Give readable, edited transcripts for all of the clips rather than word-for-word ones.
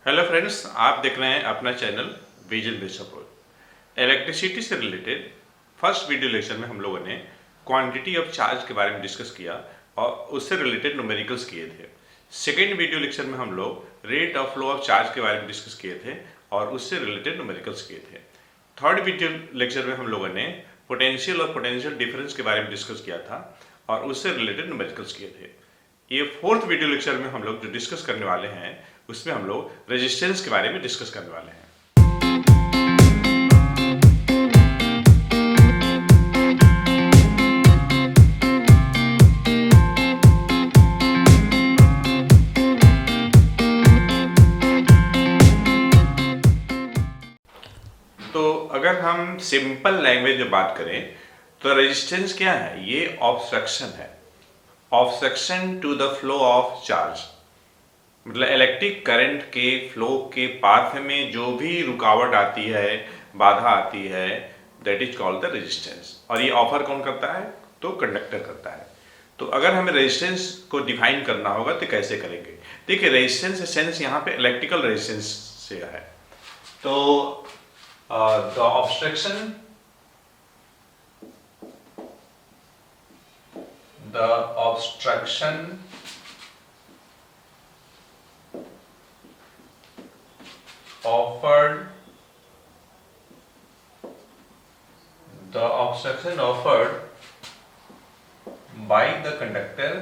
Hello friends, आप देख रहे हैं अपना channel vision based approach. Electricity से रिलेटेड फर्स्ट वीडियो लेक्चर में हम लोगों ने क्वांटिटी ऑफ चार्ज के बारे में डिस्कस किया और उससे रिलेटेड न्यूमेरिकल्स किए थे। सेकेंड वीडियो लेक्चर में हम लोग rate of flow of charge के बारे में डिस्कस किए थे और उससे रिलेटेड न्यूमेरिकल्स किए थे। थर्ड वीडियो लेक्चर में हम लोगों ने पोटेंशियल और पोटेंशियल डिफरेंस के बारे में डिस्कस किया था और उससे रिलेटेड न्यूमेरिकल्स किए थे। ये फोर्थ वीडियो लेक्चर में हम लोग जो डिस्कस करने वाले हैं उसमें हम लोग रेजिस्टेंस के बारे में डिस्कस करने वाले हैं। तो अगर हम सिंपल लैंग्वेज में बात करें तो रेजिस्टेंस क्या है? ये ऑब्स्ट्रक्शन है, obstruction to the flow of charge. मतलब इलेक्ट्रिक करंट के फ्लो के पाथ में जो भी रुकावट आती है, बाधा आती है, that is called the resistance. और ये ऑफर कौन करता है? तो कंडक्टर करता है। तो अगर हमें रेजिस्टेंस को डिफाइन करना होगा तो कैसे करेंगे? देखिए, रेजिस्टेंस सेंस यहाँ पे इलेक्ट्रिकल रेजिस्टेंस से है। तो the obstruction offered by the conductor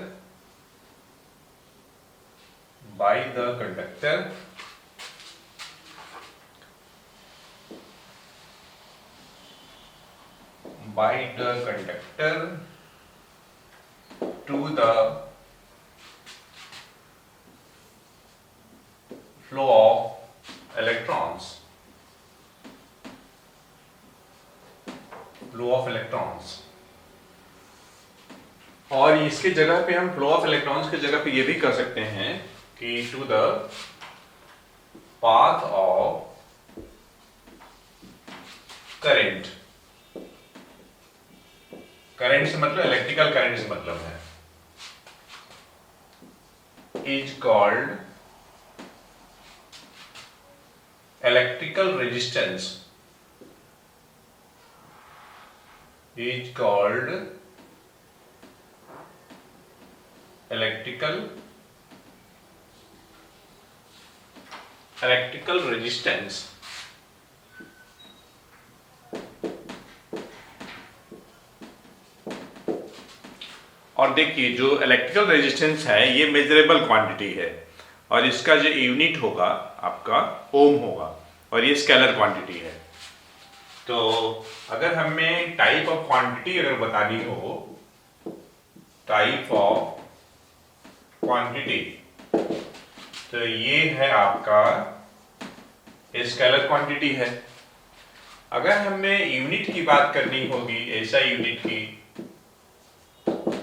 to the flow of electrons और इसके जगह पे हम फ्लो ऑफ इलेक्ट्रॉन्स की जगह पे ये भी कर सकते हैं कि to the path of current. Current से मतलब इलेक्ट्रिकल करंट से मतलब है, is called electrical resistance, is called electrical resistance। और देखिए, जो इलेक्ट्रिकल रेजिस्टेंस है ये मेजरेबल क्वांटिटी है और इसका जो यूनिट होगा आपका ओम होगा और ये स्केलर क्वांटिटी है। तो अगर हमें टाइप ऑफ क्वांटिटी अगर बतानी हो, टाइप ऑफ क्वांटिटी, तो ये है आपका स्केलर क्वांटिटी है। अगर हमें यूनिट की बात करनी होगी, ऐसा यूनिट की,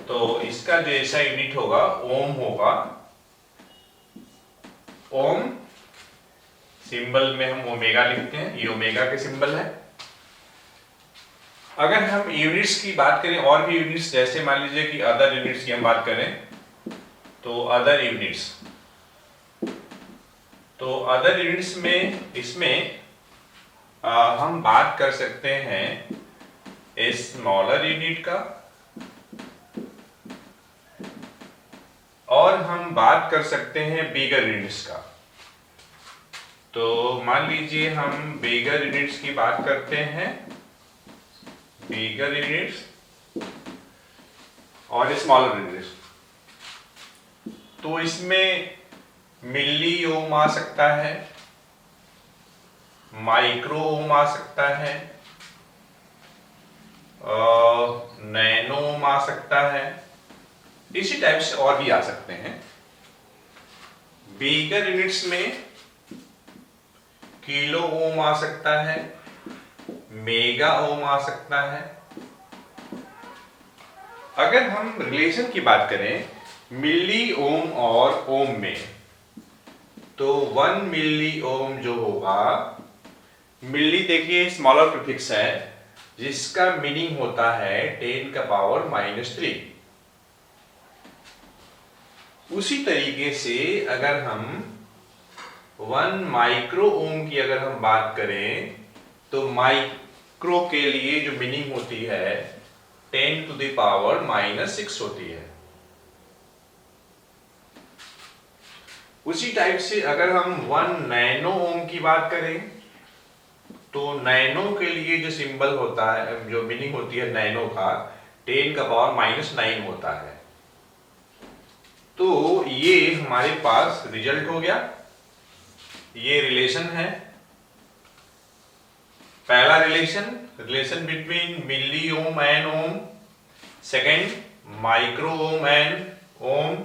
तो इसका जो ऐसा यूनिट होगा ओम होगा। ओम सिंबल में हम ओमेगा लिखते हैं, ये ओमेगा के सिंबल है। अगर हम यूनिट्स की बात करें, और भी यूनिट्स, जैसे मान लीजिए कि अदर यूनिट्स की हम बात करें, तो अदर यूनिट्स में इसमें हम बात कर सकते हैं स्मॉलर यूनिट का और हम बात कर सकते हैं बिगर यूनिट्स का। तो मान लीजिए हम बिगर यूनिट्स की बात करते हैं, बिगर यूनिट्स और स्मॉलर यूनिट्स, तो इसमें मिली ओम आ सकता है, माइक्रो ओम आ सकता है, नैनो ओम आ सकता है, इसी टाइप से और भी आ सकते हैं। बिगर यूनिट्स में किलो ओम आ सकता है, मेगा ओम आ सकता है। अगर हम रिलेशन की बात करें मिली ओम और ओम में, तो 1 मिली ओम जो होगा, मिली देखिए स्मॉलर प्रीफिक्स है जिसका मीनिंग होता है 10⁻³ उसी तरीके से अगर हम 1 माइक्रो ओम की अगर हम बात करें तो माइक्रो के लिए जो मीनिंग होती है 10⁻⁻6 होती है। उसी टाइप से अगर हम 1 नैनो ओम की बात करें तो नैनो के लिए जो सिंबल होता है, जो मीनिंग होती है नैनो का, 10⁻⁻9 होता है। तो ये हमारे पास रिजल्ट हो गया, ये रिलेशन है। पहला relation between milli ohm and ohm, second micro ohm and ohm,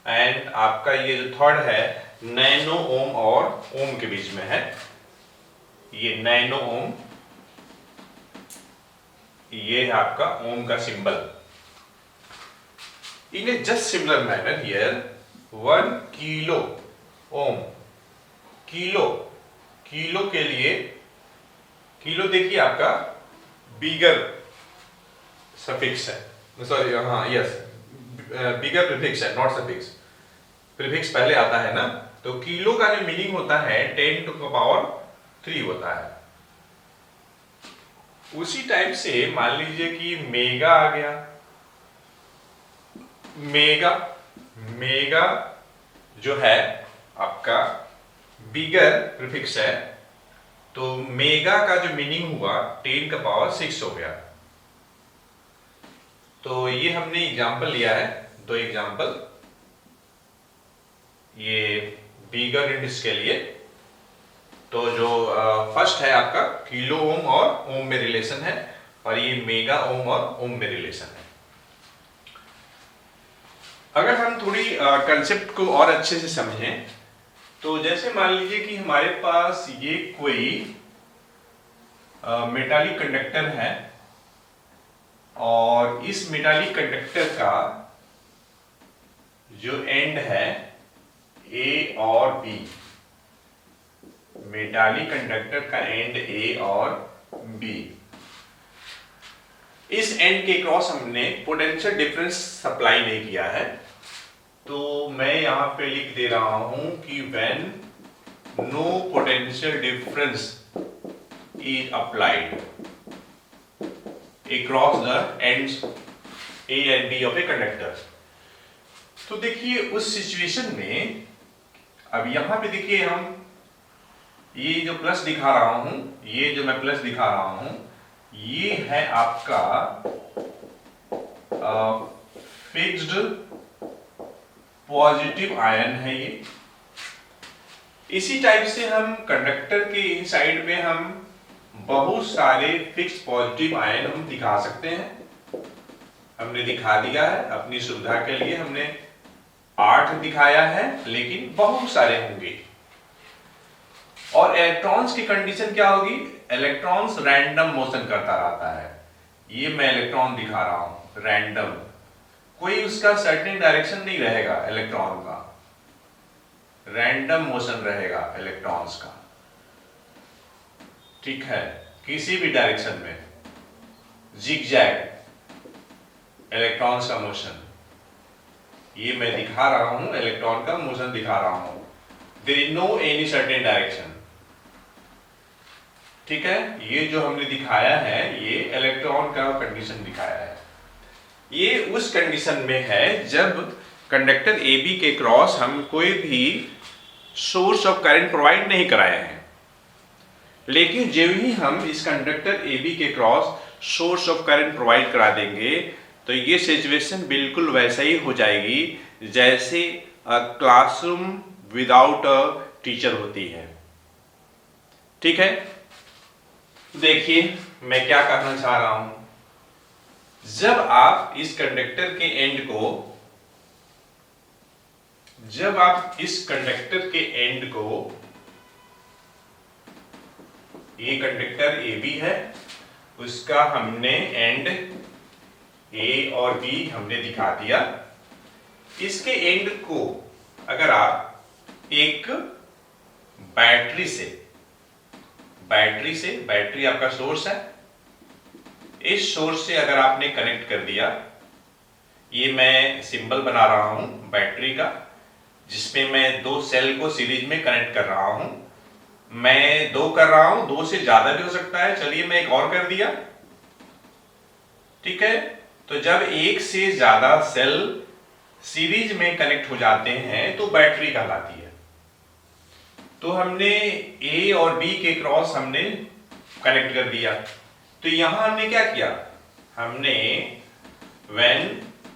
and आपका ये जो थर्ड है नैनो ओम और ओम के बीच में है, ये नैनो ओम, ये है आपका ओम का symbol. In A just similar manner here 1 kilo ohm, kilo के लिए, किलो देखिए आपका बिगर सफिक्स है, सॉरी हाँ यस बिगर प्रीफिक्स है, नॉट सफिक्स। प्रीफिक्स पहले आता है ना, तो किलो का जो मीनिंग होता है 10⁻³ होता है। उसी टाइप से मान लीजिए कि मेगा आ गया, मेगा जो है आपका बिगर प्रीफिक्स है, तो मेगा का जो मीनिंग हुआ 10⁻6 हो गया। तो ये हमने एग्जांपल लिया है, 2 एग्जांपल, ये बिगर यूनिट्स के लिए। तो जो फर्स्ट है आपका किलो ओम और ओम में रिलेशन है, और ये मेगा ओम और ओम में रिलेशन है। अगर हम थोड़ी कंसेप्ट को और अच्छे से समझें तो जैसे मान लीजिए कि हमारे पास ये कोई मेटालिक कंडक्टर है, और इस मेटालिक कंडक्टर का जो एंड है ए और बी, मेटालिक कंडक्टर का एंड ए और बी, इस एंड के क्रॉस हमने पोटेंशियल डिफरेंस सप्लाई नहीं किया है। तो मैं यहां पे लिख दे रहा हूं कि when no potential difference is applied across the ends A and B of a conductor। तो देखिए उस सिचुएशन में, अब यहां पे देखिए हम ये जो प्लस दिखा रहा हूं, ये जो मैं प्लस दिखा रहा हूं, ये है आपका फिक्स्ड पॉजिटिव आयन है ये। इसी टाइप से हम कंडक्टर के इन साइड में हम बहुत सारे फिक्स पॉजिटिव आयन हम दिखा सकते हैं। हमने दिखा दिया है, अपनी सुविधा के लिए हमने 8 दिखाया है, लेकिन बहुत सारे होंगे। और इलेक्ट्रॉन्स की कंडीशन क्या होगी, इलेक्ट्रॉन्स रैंडम मोशन करता रहता है। ये मैं इलेक्ट्रॉन दिखा रहा हूं रैंडम, कोई उसका सर्टेन डायरेक्शन नहीं रहेगा, इलेक्ट्रॉन का रैंडम मोशन रहेगा इलेक्ट्रॉन्स का, ठीक है, किसी भी डायरेक्शन में जिगजैग इलेक्ट्रॉन्स का मोशन, ये मैं दिखा रहा हूं, इलेक्ट्रॉन का मोशन दिखा रहा हूं, there is no any certain direction, ठीक है। ये जो हमने दिखाया है ये इलेक्ट्रॉन का कंडीशन दिखाया है। ये उस कंडीशन में है जब कंडक्टर AB के क्रॉस हम कोई भी सोर्स ऑफ करंट प्रोवाइड नहीं कराए हैं, लेकिन जब ही हम इस कंडक्टर AB के cross source of current provide करा देंगे तो ये सिचुएशन बिल्कुल वैसा ही हो जाएगी जैसे क्लासरूम विदाउट अ टीचर होती है, ठीक है। देखिए मैं क्या कहना चाह रहा हूं, जब आप इस कंडक्टर के एंड को, जब आप इस कंडक्टर के एंड को, ये कंडक्टर AB है, उसका हमने एंड A और B हमने दिखा दिया। इसके एंड को अगर आप एक बैटरी से, बैटरी आपका सोर्स है, इस सोर्स से अगर आपने कनेक्ट कर दिया, ये मैं सिंबल बना रहा हूं बैटरी का, जिसमें मैं दो सेल को सीरीज में कनेक्ट कर रहा हूं। मैं दो कर रहा हूं, दो से ज्यादा भी हो सकता है। चलिए मैं एक और कर दिया, ठीक है। तो जब एक से ज्यादा सेल सीरीज में कनेक्ट हो जाते हैं तो बैटरी कहलाती है। तो हमने ए और बी के क्रॉस हमने कनेक्ट कर दिया। तो यहां हमने क्या किया, हमने when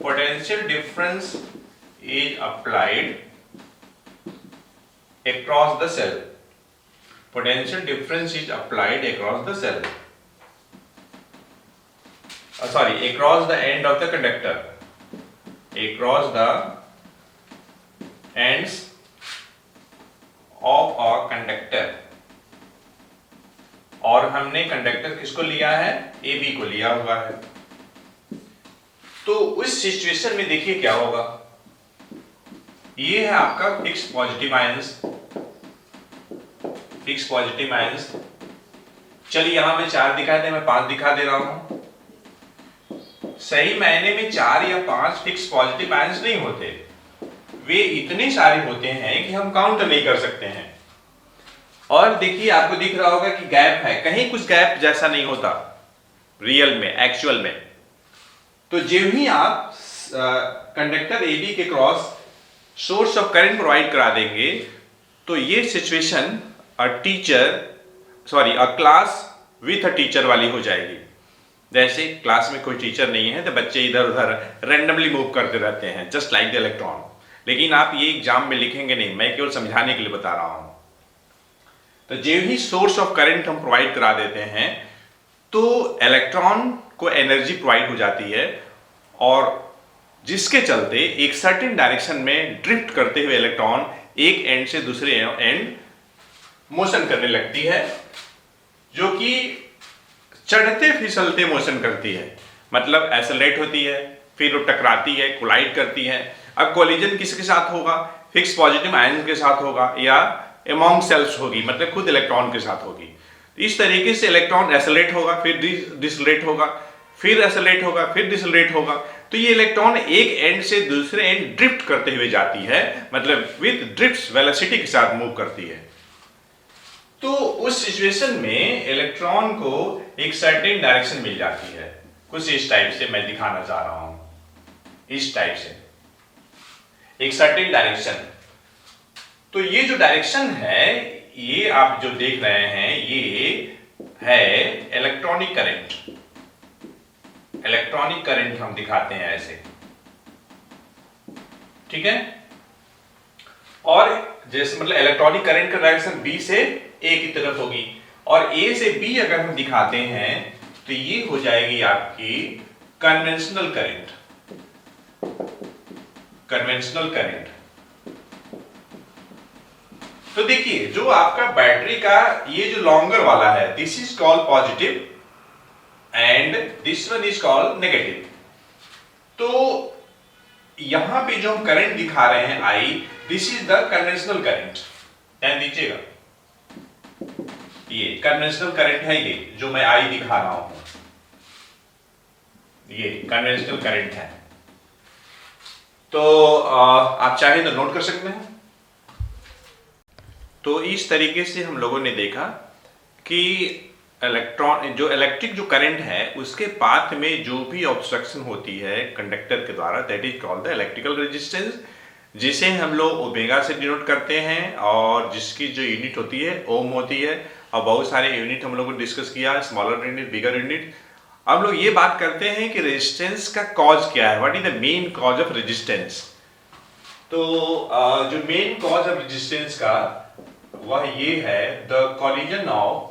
potential difference is applied across the cell, potential difference is applied across the cell, across the end of the conductor, across the ends of a conductor। और हमने कंडक्टर किसको लिया है, ए बी को लिया हुआ है। तो उस सिचुएशन में देखिए क्या होगा, ये है आपका fix positive ions, fix positive ions. चलिए यहां में 4 दिखाए थे, मैं 5 दिखा दे रहा हूं। सही मायने में 4 या 5 फिक्स पॉजिटिव आयंस नहीं होते, वे इतने सारे होते हैं कि हम काउंट नहीं कर सकते हैं। और देखिए आपको दिख रहा होगा कि गैप है, कहीं कुछ गैप जैसा नहीं होता रियल में, एक्चुअल में। तो जब ही आप कंडक्टर ए बी के cross source of current provide करा देंगे तो ये situation a class with a teacher वाली हो जाएगी। जैसे क्लास में कोई टीचर नहीं है तो बच्चे इधर उधर रैंडमली मूव करते रहते हैं, जस्ट लाइक द इलेक्ट्रॉन। लेकिन आप ये एग्जाम में लिखेंगे नहीं, मैं केवल समझाने के लिए बता रहा हूं। तो जो ही सोर्स ऑफ करंट हम प्रोवाइड करा देते हैं तो इलेक्ट्रॉन को एनर्जी प्रोवाइड हो जाती है, और जिसके चलते एक सर्टेन डायरेक्शन में ड्रिफ्ट करते हुए इलेक्ट्रॉन एक एंड से दूसरे एंड मोशन करने लगती है, जो कि चढ़ते फिसलते मोशन करती है। मतलब एक्सेलरेट होती है, फिर वो टकराती है, कोलाइड करती है। अब कोलिजन किसके साथ होगा, फिक्स पॉजिटिव आयन के साथ होगा या अमॉन्ग सेल्स होगी, मतलब खुद इलेक्ट्रॉन के साथ होगी। इस तरीके से इलेक्ट्रॉन एक्सेलरेट होगा, फिर डिसलेट होगा, फिर एक्सेलरेट होगा, फिर डिसलेट होगा। तो ये इलेक्ट्रॉन एक एंड से दूसरे एंड ड्रिफ्ट करते हुए जाती है, मतलब विद ड्रिफ्ट वेलोसिटी के साथ मूव करती है। तो उस सिचुएशन में इलेक्ट्रॉन को एक सर्टेन डायरेक्शन मिल जाती है, कुछ इस टाइप से मैं दिखाना चाह रहा हूं, इस टाइप से एक सर्टेन डायरेक्शन। तो ये जो डायरेक्शन है, ये आप जो देख रहे हैं, ये है इलेक्ट्रॉनिक करंट। इलेक्ट्रॉनिक करंट हम दिखाते हैं ऐसे, ठीक है। और जैसे मतलब इलेक्ट्रॉनिक करंट का डायरेक्शन बी से ए की तरफ होगी, और ए से बी अगर हम दिखाते हैं तो ये हो जाएगी आपकी कन्वेंशनल करंट। Conventional current. तो देखिए जो आपका बैटरी का ये जो लॉन्गर वाला है, this is called positive and this one is called negative. तो यहां पे जो हम करंट दिखा रहे हैं I, this is the conventional current. ध्यान दीजिएगा, ये कन्वेंशनल करंट है, ये जो मैं आई दिखा रहा हूं, ये कन्वेंशनल करंट है। तो आप चाहें तो नोट कर सकते हैं। तो इस तरीके से हम लोगों ने देखा कि इलेक्ट्रॉन जो इलेक्ट्रिक जो करंट है उसके पाथ में जो भी ऑब्स्ट्रक्शन होती है कंडक्टर के द्वारा, that is called the electrical resistance, जिसे हम लोग ओमेगा से डिनोट करते हैं, और जिसकी जो यूनिट होती है ओम होती है। और बहुत सारे यूनिट हम लोगों ने डिस्कस किया, स्मॉलर यूनिट, बिगर यूनिट। अब लोग ये बात करते हैं कि रेजिस्टेंस का कॉज क्या है, what is the main cause of resistance. तो जो मेन कॉज ऑफ रेजिस्टेंस का वह ये है, the collision of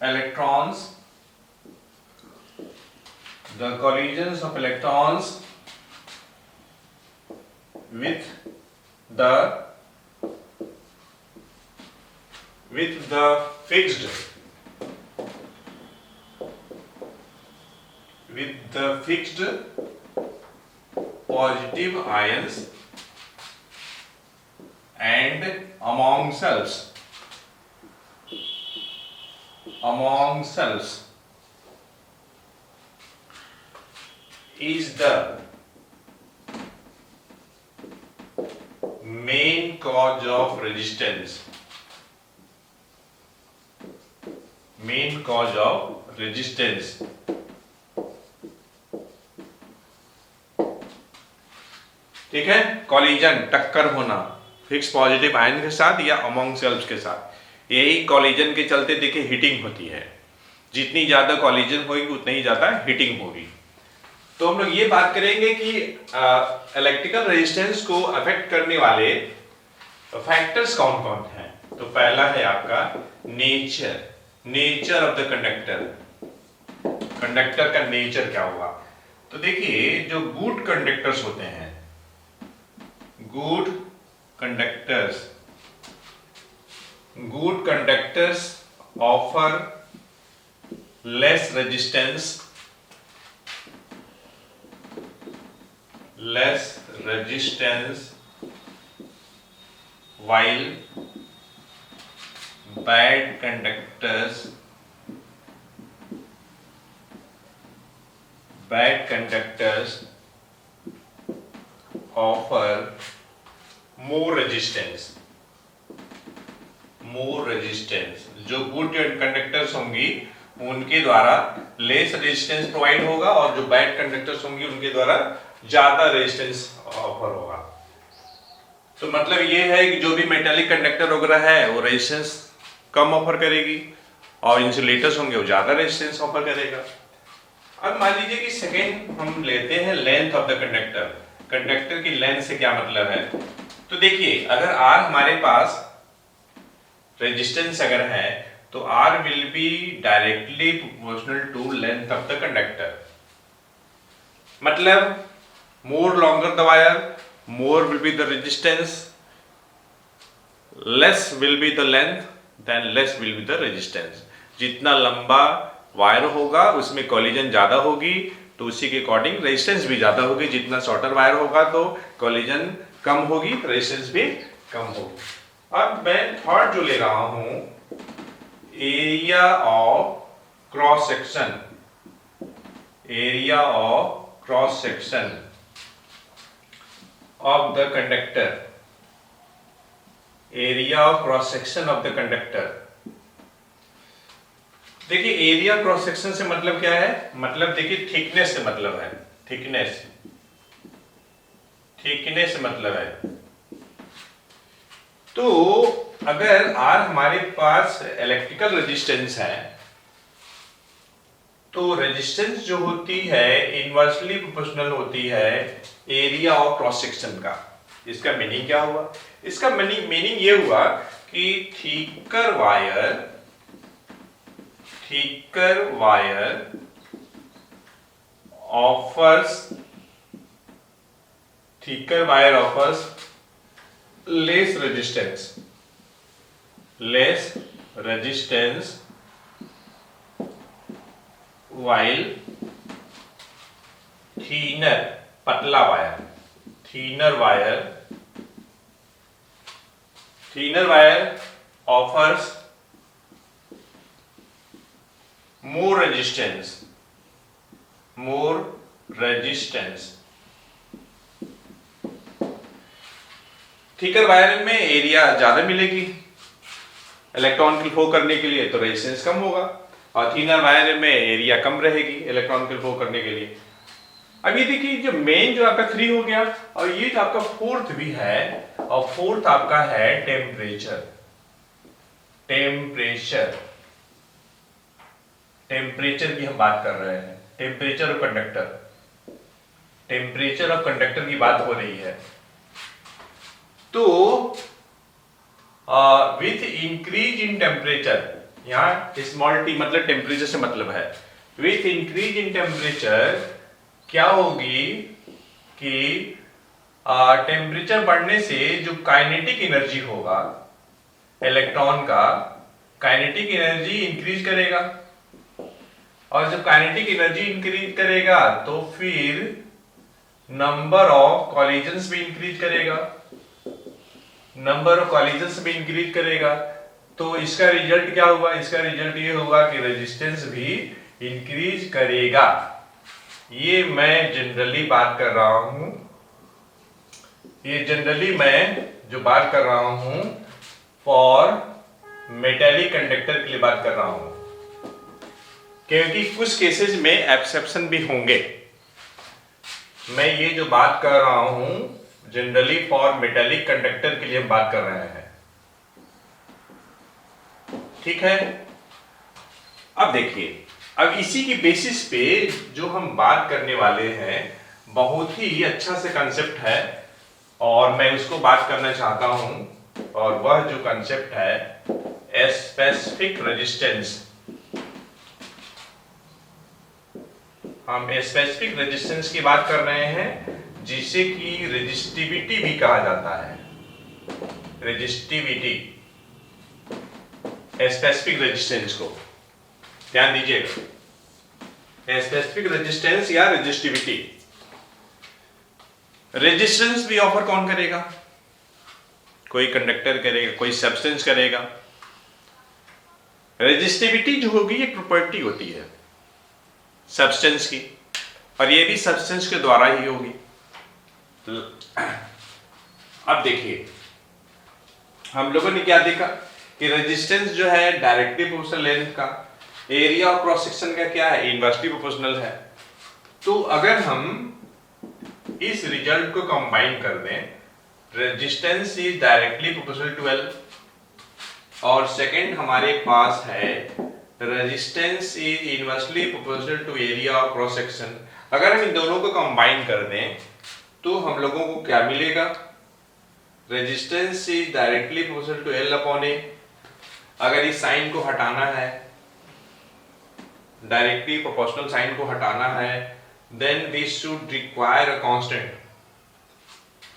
electrons, the collisions of electrons with the fixed positive ions and among cells is the main cause of resistance. Main cause of resistance. ठीक है, collision टक्कर होना fix positive ion के साथ या अमोंग सेल्स के साथ, यही कॉलिजन के चलते देखिए हीटिंग होती है। जितनी ज्यादा कॉलिजन होगी उतनी ही ज्यादा हीटिंग होगी। तो हम लोग ये बात करेंगे कि इलेक्ट्रिकल रेजिस्टेंस को अफेक्ट करने वाले फैक्टर्स कौन कौन हैं। तो पहला है आपका nature of the conductor. Conductor का नेचर क्या होगा। तो देखिए जो गुड कंडक्टर्स होते हैं, good conductors offer less resistance while bad conductors offer more resistance। जो गुड कंडक्टर्स होंगी उनके द्वारा लेस रेजिस्टेंस प्रोवाइड होगा और जो बैड कंडक्टर्स होंगी उनके द्वारा ज्यादा रेजिस्टेंस ऑफर होगा। तो मतलब ये है कि जो भी मेटालिक कंडक्टर वगैरह है वो रेजिस्टेंस कम ऑफर करेगी और इंसुलेटर्स होंगे वो ज्यादा रेजिस्टेंस ऑफर करेगा। अब मान लीजिए कि सेकेंड हम लेते हैं length of the conductor. Conductor की लेंथ से क्या मतलब है। तो देखिए अगर R हमारे पास रेजिस्टेंस अगर है तो R will be directly proportional to length of the conductor. मतलब more longer the wire, more will be the resistance, less will be the length, then less will be the resistance। जितना लंबा wire होगा उसमें collision ज्यादा होगी तो उसी के अकॉर्डिंग रेजिस्टेंस भी ज्यादा होगी। जितना शॉर्टर वायर होगा तो कॉलिजन कम होगी तो रेजिस्टेंस भी कम होगी। अब मैं थर्ड जो ले रहा हूं area of cross section of the conductor। Area of cross section of the conductor. देखिए एरिया क्रॉस सेक्शन से मतलब क्या है। मतलब देखिए थिकनेस से मतलब है। थिकनेस से मतलब है। तो अगर R हमारे पास इलेक्ट्रिकल रेजिस्टेंस है तो रेजिस्टेंस जो होती है इनवर्सली प्रोपोर्शनल होती है एरिया ऑफ क्रॉस सेक्शन का। इसका मीनिंग क्या हुआ। इसका मीनिंग ये हुआ कि thicker wire offers less resistance while thinner wire offers more resistance। Thicker wire में एरिया ज्यादा मिलेगी इलेक्ट्रॉन की फ्लो करने के लिए तो रेजिस्टेंस कम होगा और थिनर वायर में एरिया कम रहेगी इलेक्ट्रॉन के फ्लो करने के लिए। अब ये देखिए जो मेन जो आपका 3 हो गया और ये जो आपका फोर्थ भी है और फोर्थ आपका है टेम्परेचर की हम बात कर रहे हैं। टेम्परेचर ऑफ कंडक्टर की बात हो रही है। तो विथ इंक्रीज इन टेम्परेचर, यहाँ स्मॉल टी मतलब टेम्परेचर से मतलब है। विथ इंक्रीज इन टेम्परेचर क्या होगी कि टेम्परेचर बढ़ने से जो काइनेटिक एनर्जी होगा इलेक्ट्रॉन का, काइनेटिक एनर्जी इंक्रीज करेगा और जब काइनेटिक एनर्जी इंक्रीज करेगा तो फिर नंबर ऑफ कॉलिजन्स भी इंक्रीज करेगा। तो इसका रिजल्ट क्या हुआ। इसका रिजल्ट ये होगा कि रेजिस्टेंस भी इंक्रीज करेगा। ये मैं जनरली बात कर रहा हूं, ये जनरली मैं जो बात कर रहा हूं फॉर मेटेलिक कंडक्टर के लिए बात कर रहा हूं, क्योंकि कुछ केसेस में एक्सेप्शन भी होंगे। मैं ये जो बात कर रहा हूं जनरली फॉर मेटेलिक कंडक्टर के लिए हम बात कर रहे हैं, ठीक है। अब देखिए, अब इसी की बेसिस पे जो हम बात करने वाले हैं बहुत ही अच्छा से कंसेप्ट है और मैं उसको बात करना चाहता हूं, और वह जो कंसेप्ट है स्पेसिफिक रेजिस्टेंस। हम स्पेसिफिक रेजिस्टेंस की बात कर रहे हैं जिसे कि रेजिस्टिविटी भी कहा जाता है, रेजिस्टिविटी, स्पेसिफिक रेजिस्टेंस को ध्यान दीजिएगा, स्पेसिफिक रेजिस्टेंस या रेजिस्टिविटी। रेजिस्टेंस भी ऑफर कौन करेगा? कोई कंडक्टर करेगा, कोई सब्सटेंस करेगा। रेजिस्टिविटी जो होगी ये प्रॉपर्टी होती है सब्सटेंस की, और ये भी सब्सटेंस के द्वारा ही होगी। अब देखिए, हम लोगों ने क्या देखा कि रेजिस्टेंस जो है डायरेक्टली प्रोपोर्शनल लेंथ का, एरिया ऑफ क्रॉस सेक्शन का क्या है, इनवर्सली प्रोपोर्शनल है। तो अगर हम इस रिजल्ट को कंबाइन कर दें, resistance is directly proportional to L, और सेकंड हमारे पास है resistance is inversely proportional to area of cross section. अगर हम इन दोनों को कंबाइन कर दें तो हम लोगों को क्या मिलेगा? Resistance is directly proportional to L upon A. अगर इस साइन को हटाना है, डायरेक्टली प्रोपोर्शनल साइन को हटाना है, then this should require a constant.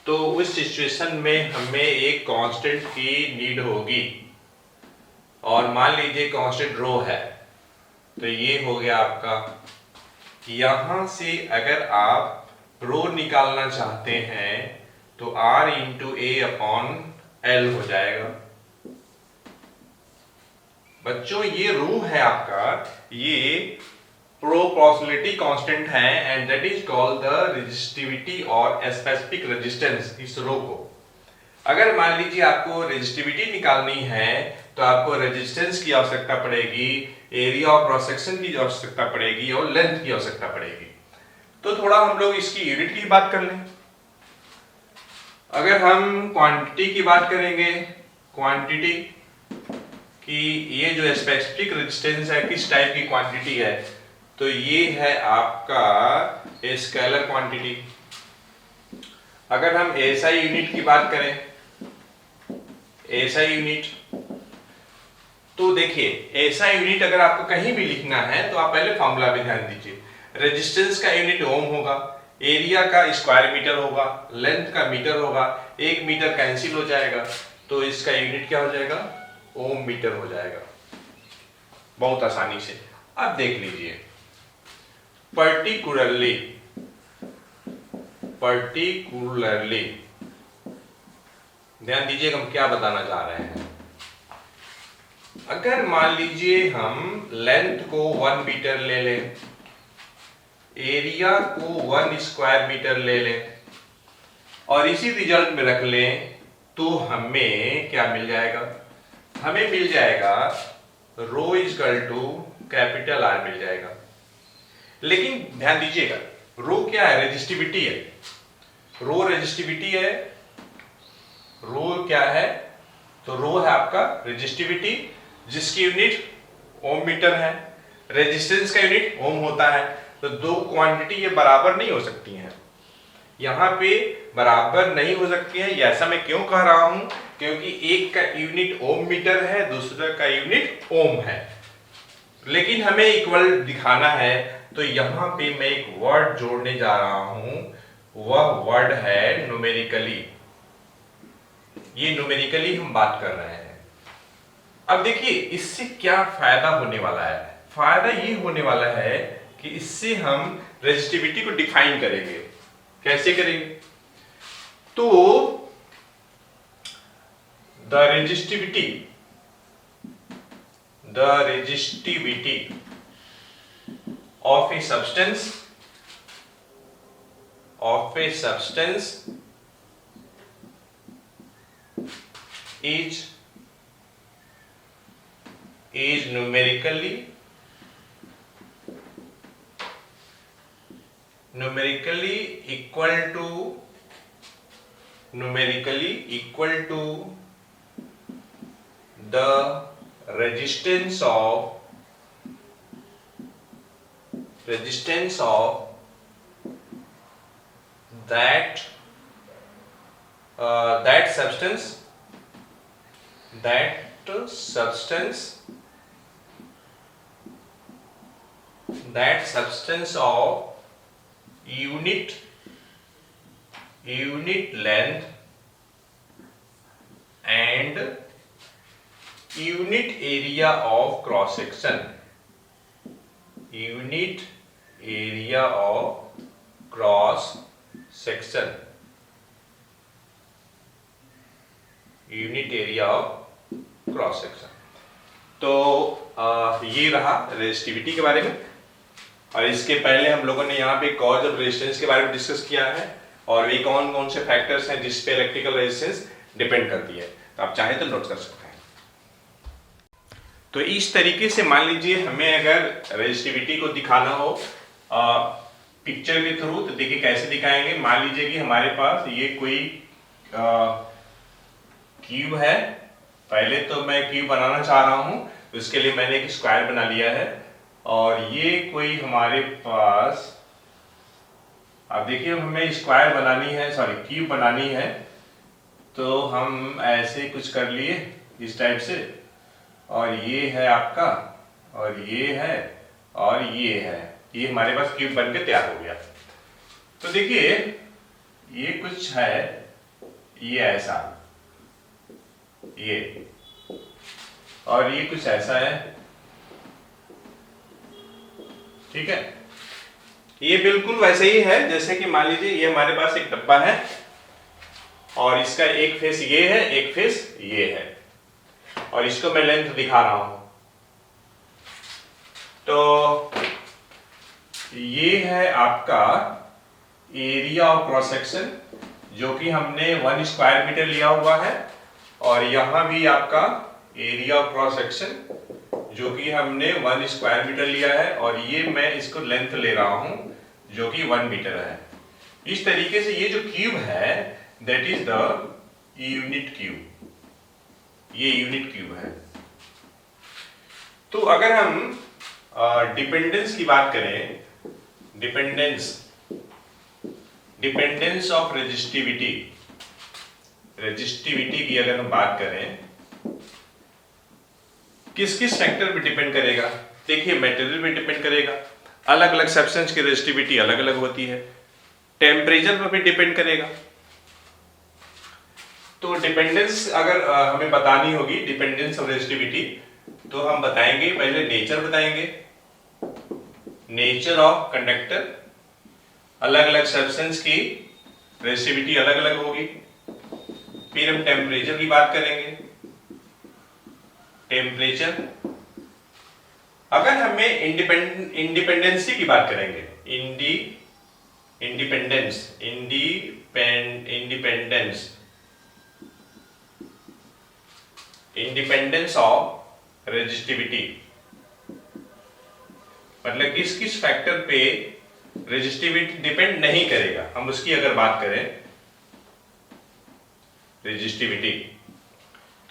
तो उस सिचुएशन में हमें एक कांस्टेंट की नीड होगी, और मान लीजिए कांस्टेंट रो है, तो ये हो गया आपका। यहां से अगर आप रो निकालना चाहते हैं तो R इंटू ए अपॉन एल हो जाएगा। बच्चों ये रो है आपका, ये प्रोपोर्शनलिटी कांस्टेंट है, and that is called the resistivity और स्पेसिफिक रेजिस्टेंस। इस रो को अगर मान लीजिए आपको रेजिस्टिविटी निकालनी है तो आपको रेजिस्टेंस की आवश्यकता पड़ेगी, एरिया ऑफ क्रॉस सेक्शन की आवश्यकता पड़ेगी और लेंथ की आवश्यकता पड़ेगी। तो थोड़ा हम लोग इसकी यूनिट की बात कर लें। अगर हम क्वांटिटी की बात करेंगे, क्वांटिटी कि ये जो स्पेसिफिक रेजिस्टेंस है किस टाइप की क्वांटिटी है, तो ये है आपका स्केलर क्वांटिटी। अगर हम एसआई यूनिट की बात करें, एसआई यूनिट, तो देखिए एसआई यूनिट अगर आपको कहीं भी लिखना है तो आप पहले फॉर्मूला पे ध्यान दीजिए। रेजिस्टेंस का यूनिट ओम होगा, एरिया का स्क्वायर मीटर होगा, लेंथ का मीटर होगा, 1 मीटर कैंसिल हो जाएगा, तो इसका यूनिट क्या हो जाएगा? ओम मीटर हो जाएगा, बहुत आसानी से। अब देख लीजिए, पर्टिकुलरली ध्यान दीजिएगा हम क्या बताना चाह रहे हैं। अगर मान लीजिए हम लेंथ को 1 मीटर ले लें, एरिया को 1 स्क्वायर मीटर ले लें और इसी रिजल्ट में रख लें, तो हमें क्या मिल जाएगा? हमें मिल जाएगा rho equal to capital R मिल जाएगा। लेकिन ध्यान दीजिएगा, रो क्या है? रेजिस्टिविटी है। रो रेजिस्टिविटी है। रो क्या है? तो रो है आपका रेजिस्टिविटी, जिसकी यूनिट ओम मीटर है। रेजिस्टेंस का यूनिट ओम होता है। तो दो क्वांटिटी ये बराबर नहीं हो सकती हैं, यहां पे बराबर नहीं हो सकती है। ऐसा मैं क्यों कह रहा हूं? क्योंकि एक का यूनिट ओम मीटर है, दूसरे का यूनिट ओम है, लेकिन हमें इक्वल दिखाना है। तो यहां पे मैं एक वर्ड जोड़ने जा रहा हूं, वह वर्ड है न्यूमेरिकली। ये न्यूमेरिकली हम बात कर रहे हैं। अब देखिए इससे क्या फायदा होने वाला है। फायदा ये होने वाला है कि इससे हम रेजिस्टिविटी को डिफाइन करेंगे। कैसे करेंगे? तो the resistivity of a substance of a substance is numerically equal to the resistance of that substance of unit length and unit area of cross section. Unit area of cross section. तो ये रहा resistivity के बारे में। और इसके पहले हम लोगों ने यहाँ पे कॉज ऑफ रेजिस्टेंस के बारे में डिस्कस किया है और वे कौन कौन से फैक्टर्स हैं जिस पे इलेक्ट्रिकल रेजिस्टेंस डिपेंड करती है। तो आप चाहे तो नोट कर सकते हैं। तो इस तरीके से मान लीजिए हमें अगर रेजिस्टिविटी को दिखाना हो पिक्चर के थ्रू, तो देखिए कैसे दिखाएंगे। मान लीजिए कि हमारे पास ये कोई क्यूब है। पहले तो मैं क्यूब बनाना चाह रहा हूं, तो इसके लिए मैंने एक स्क्वायर बना लिया है। और ये कोई हमारे पास, अब देखिए हमें स्क्वायर बनानी है, सॉरी क्यूब बनानी है। तो हम ऐसे कुछ कर लिए इस टाइप से, और ये है आपका, और ये है, और ये है। ये हमारे पास क्यूब बन के तैयार हो गया। तो देखिए ये कुछ है, ये ऐसा, ये, और ये कुछ ऐसा है, ठीक है। ये बिल्कुल वैसे ही है जैसे कि मान लीजिए ये हमारे पास एक डब्बा है और इसका एक फेस ये है, एक फेस ये है, और इसको मैं लेंथ दिखा रहा हूं। तो ये है आपका एरिया ऑफ क्रॉस सेक्शन, जो कि हमने 1 स्क्वायर मीटर लिया हुआ है। और यहां भी आपका एरिया ऑफ क्रॉस सेक्शन, जो कि हमने 1 स्क्वायर मीटर लिया है, और ये मैं इसको लेंथ ले रहा हूं जो कि 1 मीटर है। इस तरीके से ये जो क्यूब है that is the unit cube, ये यूनिट क्यूब है। तो अगर हम डिपेंडेंस की बात करें, डिपेंडेंस ऑफ रेजिस्टिविटी की अगर हम बात करें, किस किस फैक्टर पे डिपेंड करेगा। देखिए मटेरियल पे डिपेंड करेगा, अलग अलग सब्सटेंस की रेजिस्टिविटी अलग अलग होती है। टेम्परेचर पर भी डिपेंड करेगा। तो डिपेंडेंस अगर हमें बतानी होगी, डिपेंडेंस ऑफ रेजिस्टिविटी, तो हम बताएंगे, पहले नेचर बताएंगे, नेचर ऑफ कंडक्टर। अलग अलग सब्सटेंस की रेजिस्टिविटी अलग अलग होगी। फिर हम टेम्परेचर की बात करेंगे, टेम्परेचर। अगर हमें इंडिपेंडेंसी की बात करेंगे, इंडिपेंडेंस ऑफ रेजिस्टिविटी, मतलब किस किस फैक्टर पे रेजिस्टिविटी डिपेंड नहीं करेगा, हम उसकी अगर बात करें रेजिस्टिविटी।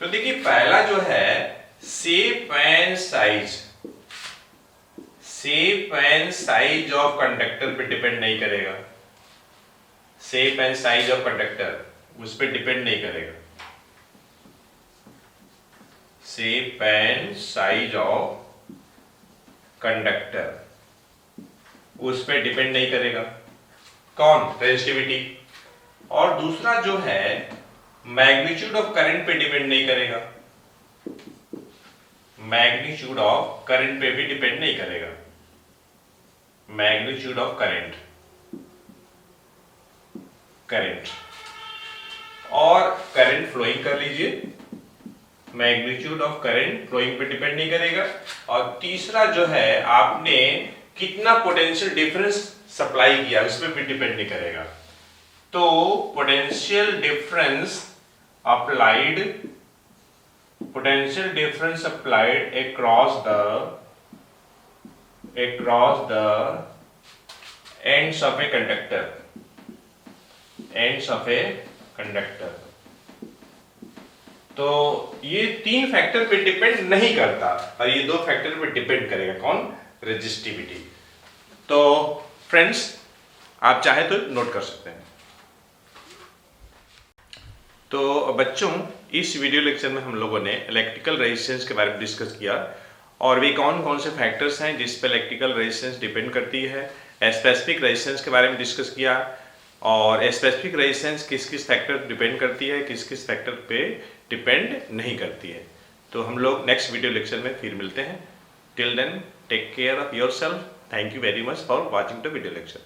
तो देखिए पहला जो है shape and size of conductor पे डिपेंड नहीं करेगा। Shape and size of conductor उस पे डिपेंड नहीं करेगा। Shape and size of conductor उस पे डिपेंड नहीं करेगा। कौन? रेजिस्टिविटी। और दूसरा जो है मैग्नीट्यूड ऑफ करंट पे डिपेंड नहीं करेगा। मैग्नीट्यूड ऑफ करंट पे भी डिपेंड नहीं करेगा। मैग्नीट्यूड ऑफ करंट और करंट फ्लोइंग कर लीजिए, मैग्नीट्यूड ऑफ करंट फ्लोइंग पे डिपेंड नहीं करेगा। और तीसरा जो है आपने कितना पोटेंशियल डिफरेंस सप्लाई किया उस पर भी डिपेंड नहीं करेगा। तो potential difference applied across the ends of a conductor, तो ये 3 फैक्टर पे डिपेंड नहीं करता और ये 2 फैक्टर पे डिपेंड करेगा। कौन? रेजिस्टिविटी। तो फ्रेंड्स, आप चाहे तो नोट कर सकते हैं। तो बच्चों, इस वीडियो लेक्चर में हम लोगों ने इलेक्ट्रिकल रेजिस्टेंस के बारे में डिस्कस किया और वे कौन कौन से फैक्टर्स हैं जिस पे इलेक्ट्रिकल रेजिस्टेंस डिपेंड करती है। स्पेसिफिक रेजिस्टेंस के बारे में डिस्कस किया और स्पेसिफिक रेजिस्टेंस किस किस फैक्टर डिपेंड करती है, किस किस फैक्टर पे डिपेंड नहीं करती है। तो हम लोग नेक्स्ट वीडियो लेक्चर में फिर मिलते हैं। Till then, take care of yourself. Thank you very much for watching the video lecture.